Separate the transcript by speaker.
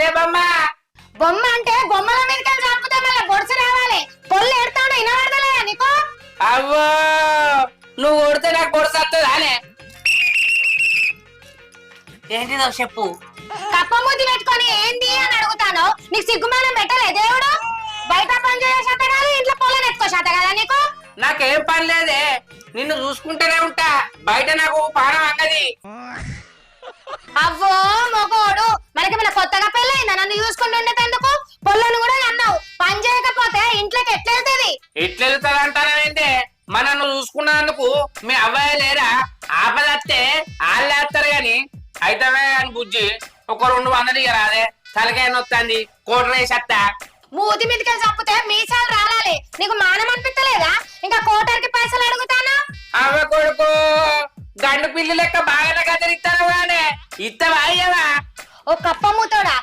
Speaker 1: ఏందే బొమ్మ
Speaker 2: బొమ్మ అంటే బొమ్మల మీదకి చంపుతా మళ్ళీ బొడుసు రావాలి పొల్లు ఎడతాడు వినబడతలేదా నీకు
Speaker 1: అవ్వో నువ్వు కొడితే నాకు పొడుసు వస్తుందానే ఏంటిదో చెప్పు
Speaker 2: కప్ప ముద్దు పెట్టుకొని ఏంది అని అడుగుతాను నీకు సిగ్గుమానం పెట్టలే దేవుడు బయట పని చేసే శాత కాదు ఇంట్లో పొలం ఎత్తుకో శాత కదా నీకు
Speaker 1: నాకేం పని లేదే నిన్ను చూసుకుంటూనే ఉంటా బయట నాకు పానం అన్నది
Speaker 2: అవ్వో మగోడు మనకి మన కొత్తగా పెళ్ళయిందా నన్ను చూసుకుంటుండేందుకు పొల్లను కూడా అన్నావు పని చేయకపోతే ఇంట్లోకి ఎట్లా వెళ్తుంది
Speaker 1: ఎట్లెళ్తారు అంటారేంటే మనల్ని చూసుకున్నందుకు మీ అబ్బాయి లేరా ఆపదత్తే వాళ్ళేస్తారు గాని అయితే అని బుజ్జి ఒక 200 ఇక రాదే తలకాయ నొత్తంది కోటర్ వేసేస్తా
Speaker 2: మూతి మీదకి చంపితే మీసాలు రాలాలి నీకు మానం అనిపించలేదా ఇంకా కోటర్కి పైసలు అడుగుతానా
Speaker 1: అవ్వ కొడుకు గండు పిల్లి లెక్క బాగానే గదిరిస్తాను గానే ఇత్తవా అయ్యవా
Speaker 2: ఓ కప్ప మూతోడా